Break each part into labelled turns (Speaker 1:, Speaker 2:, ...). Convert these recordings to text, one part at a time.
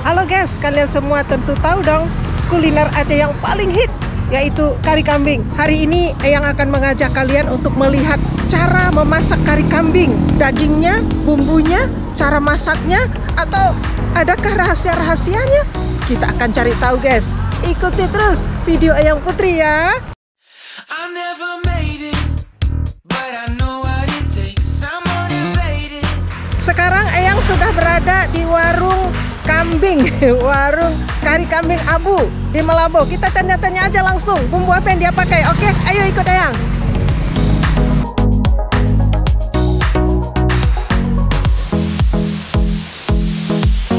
Speaker 1: Halo guys, kalian semua tentu tahu dong kuliner Aceh yang paling hit, yaitu kari kambing. Hari ini Eyang akan mengajak kalian untuk melihat cara memasak kari kambing. Dagingnya, bumbunya, cara masaknya, atau adakah rahasia-rahasianya? Kita akan cari tahu guys. Ikuti terus video Eyang Putri ya. Sekarang Eyang sudah berada di warung kambing, warung kari kambing Abu di Malabo. Kita tanya-tanya aja langsung bumbu apa yang dia pakai. Oke, ayo ikut Eyang.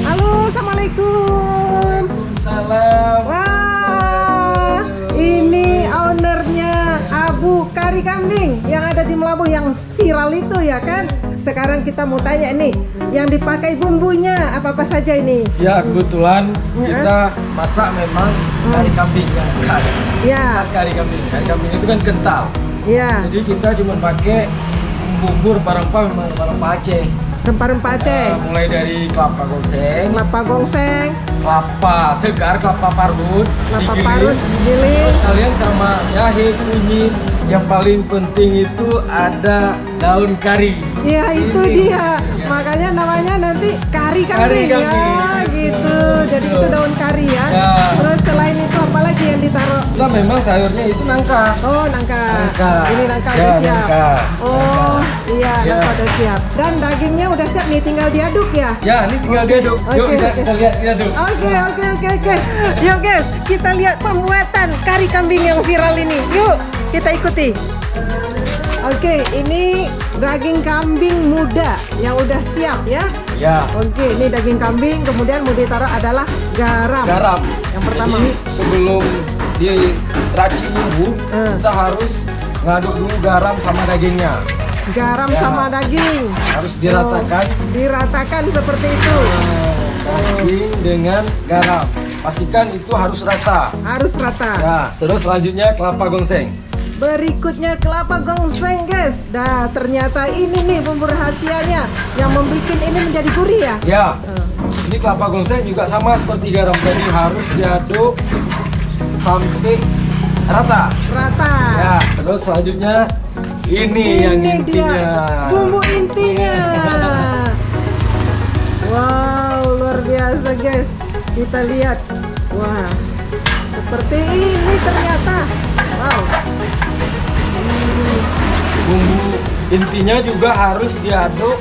Speaker 1: Halo, assalamualaikum.
Speaker 2: Salam.
Speaker 1: Wah, ini ownernya Abu Kari Kambing yang ada di Malabo yang viral itu ya kan? Sekarang kita mau tanya nih, yang dipakai bumbunya apa-apa saja ini?
Speaker 2: Ya, kebetulan kita masak memang kari kambing yang khas.
Speaker 1: Ya.
Speaker 2: Khas kari kambing. Kari kambing itu kan kental.
Speaker 1: Ya.
Speaker 2: Jadi kita cuma pakai bumbu rempah-rempah memang rempah Aceh.
Speaker 1: Rempah-rempah Aceh.
Speaker 2: Mulai dari kelapa gongseng, kelapa segar, kelapa parut,
Speaker 1: digiling.
Speaker 2: Terus kalian sama jahe, kunyit. Yang paling penting itu ada daun kari.
Speaker 1: Iya, itu dia.
Speaker 2: Ya.
Speaker 1: Makanya namanya nanti kari kambing ya, gitu. Jadi itu daun kari ya. Terus selain itu apa lagi yang ditaruh?
Speaker 2: Nah, memang sayurnya itu nangka.
Speaker 1: Oh, nangka. Ini nangka
Speaker 2: Ya,
Speaker 1: udah siap.
Speaker 2: nangka.
Speaker 1: Oh, iya,
Speaker 2: Ya.
Speaker 1: nangka udah siap. Dan dagingnya udah siap nih, tinggal diaduk ya.
Speaker 2: Ya, ini tinggal diaduk. Yuk kita lihat diaduk.
Speaker 1: Oke. Yuk guys, kita lihat pembuatan kari kambing yang viral ini. Yuk, kita ikuti. Oke, ini daging kambing muda yang udah siap ya.
Speaker 2: Ya.
Speaker 1: Oke, ini daging kambing, kemudian mau ditaruh adalah garam.
Speaker 2: Garam.
Speaker 1: Yang pertama.
Speaker 2: Jadi, sebelum diracik bumbu, kita harus ngaduk dulu garam sama dagingnya.
Speaker 1: Garam sama daging.
Speaker 2: Harus diratakan.
Speaker 1: Diratakan seperti itu.
Speaker 2: Daging dengan garam. Pastikan itu harus rata.
Speaker 1: Harus rata.
Speaker 2: Ya, terus selanjutnya kelapa gongseng.
Speaker 1: Berikutnya kelapa gongseng guys. Nah, ternyata ini nih bumbu rahasianya yang membuat ini menjadi gurih ya.
Speaker 2: Ya. Ini kelapa gongseng juga sama seperti garam, jadi harus diaduk sampai rata.
Speaker 1: Rata.
Speaker 2: Ya, terus selanjutnya ini yang intinya.
Speaker 1: Dia, bumbu intinya. Wow, luar biasa guys. Kita lihat. Wah, seperti ini ternyata. Wow.
Speaker 2: Bumbu intinya juga harus diaduk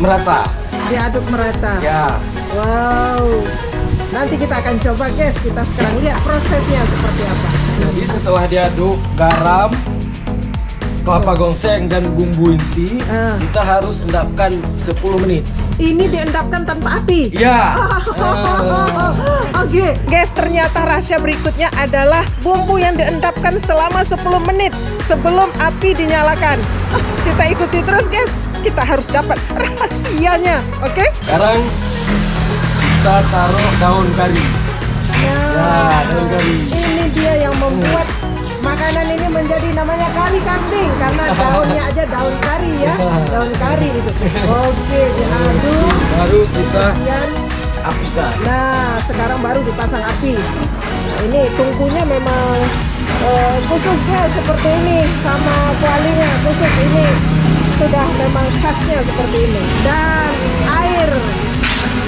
Speaker 2: merata.
Speaker 1: Diaduk merata.
Speaker 2: Ya.
Speaker 1: Wow. Nanti kita akan coba guys. Kita sekarang lihat prosesnya seperti apa.
Speaker 2: Jadi setelah diaduk garam, kelapa gongseng dan bumbu inti, kita harus endapkan 10 menit.
Speaker 1: Ini diendapkan tanpa api?
Speaker 2: Ya.
Speaker 1: Oke, guys, ternyata rahasia berikutnya adalah bumbu yang diendapkan selama 10 menit sebelum api dinyalakan. Kita ikuti terus guys, kita harus dapat rahasianya. Oke?
Speaker 2: Sekarang kita taruh daun kari. Ya, daun kari.
Speaker 1: Ini dia yang membuat makanan ini menjadi namanya kari kambing, karena daunnya aja daun kari ya. Daun kari itu. Oke, diaduk.
Speaker 2: Baru kita
Speaker 1: Dan
Speaker 2: apikan.
Speaker 1: nah, sekarang baru dipasang api. Nah, ini tungkunya memang khususnya seperti ini, sama kualinya khusus ini. Sudah memang khasnya seperti ini. Dan air.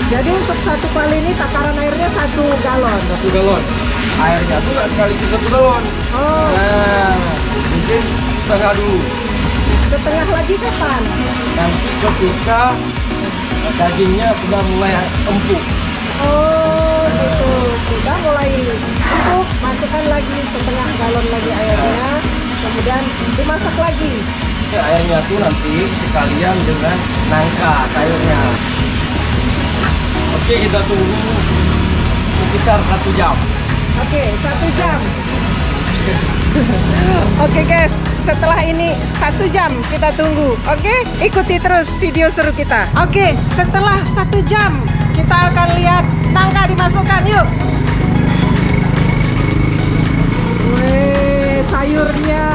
Speaker 1: Jadi untuk satu kuali ini takaran airnya 1 galon.
Speaker 2: 1 galon. Airnya tuh nggak sekaligus 1 galon.
Speaker 1: Oh.
Speaker 2: Nah, mungkin setengah dulu.
Speaker 1: Setengah lagi kapan?
Speaker 2: Nanti ketika dagingnya sudah mulai empuk.
Speaker 1: Oh, gitu. Sudah mulai empuk, masukkan lagi setengah galon lagi airnya, kemudian dimasak lagi.
Speaker 2: Ya, airnya tuh nanti sekalian dengan nangka sayurnya. Oke, kita tunggu sekitar 1 jam.
Speaker 1: Oke, 1 jam. Oke guys, setelah ini 1 jam kita tunggu. Oke, ikuti terus video seru kita. Oke, setelah 1 jam kita akan lihat nangka dimasukkan. Yuk. Wih, sayurnya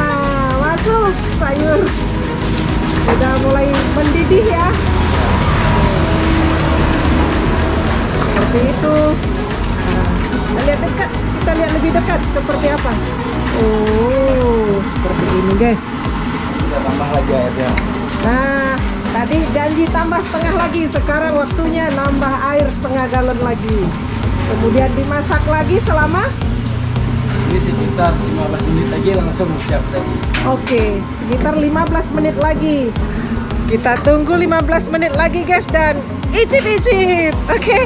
Speaker 1: masuk. Sayur udah mulai mendidih ya. Seperti itu. Kita lihat dekat, kita lihat lebih dekat seperti apa. Oh, seperti ini guys.
Speaker 2: Kita tambah lagi airnya.
Speaker 1: Nah, tadi janji tambah setengah lagi, sekarang waktunya nambah air setengah galon lagi. Kemudian dimasak lagi selama
Speaker 2: Ini sekitar 15 menit lagi langsung siap saji.
Speaker 1: Oke, sekitar 15 menit lagi. Kita tunggu 15 menit lagi guys dan icip-icip. Oke.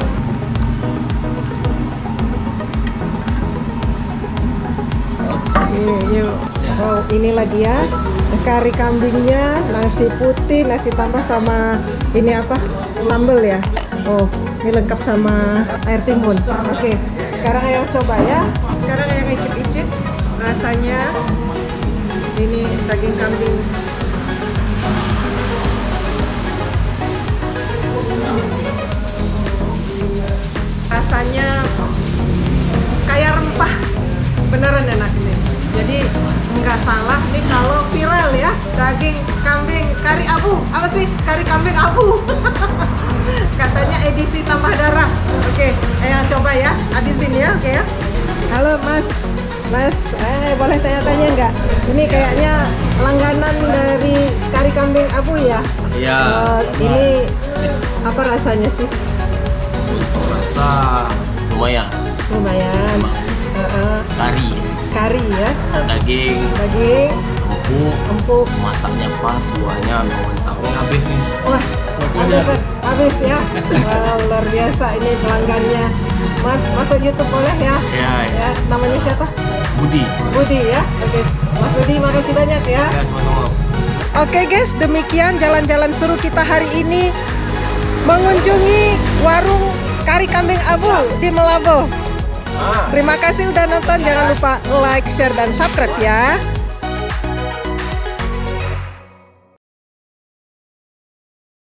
Speaker 1: Yuk. Oh, ini lagi ya. Kari kambingnya, nasi putih, nasi tambah sama ini apa? Sambal ya. Oh, ini lengkap sama air timun. Oke. Sekarang ayang coba ya. Sekarang ayang icip-icip rasanya. Ini daging kambing. Rasanya kayak rempah, beneran enak ini. Jadi nggak salah nih kalau viral ya, daging kambing kari abu. Apa sih kari kambing abu? Katanya edisi tambah darah. Oke, ayo coba ya, habisin ya. Oke ya. Halo Mas, boleh tanya-tanya nggak? Ini kayaknya langganan dari kari kambing abu ya?
Speaker 3: Iya.
Speaker 1: Ini apa rasanya sih?
Speaker 3: Rasa lumayan.
Speaker 1: Lumayan. Kari ya.
Speaker 3: Daging empuk, masaknya pas, buahnya mantap. Habis nih.
Speaker 1: Wah, habis ya. Wah, luar biasa ini pelanggannya. Mas, masuk YouTube boleh ya?
Speaker 3: Ya.
Speaker 1: Namanya siapa?
Speaker 3: Budi
Speaker 1: ya. Oke. Mas Budi, makasih banyak ya.
Speaker 3: Ya, sama-sama.
Speaker 1: Oke guys, demikian jalan-jalan seru kita hari ini mengunjungi warung kari kambing abu di Melabo. Terima kasih udah nonton, jangan lupa like, share, dan subscribe ya.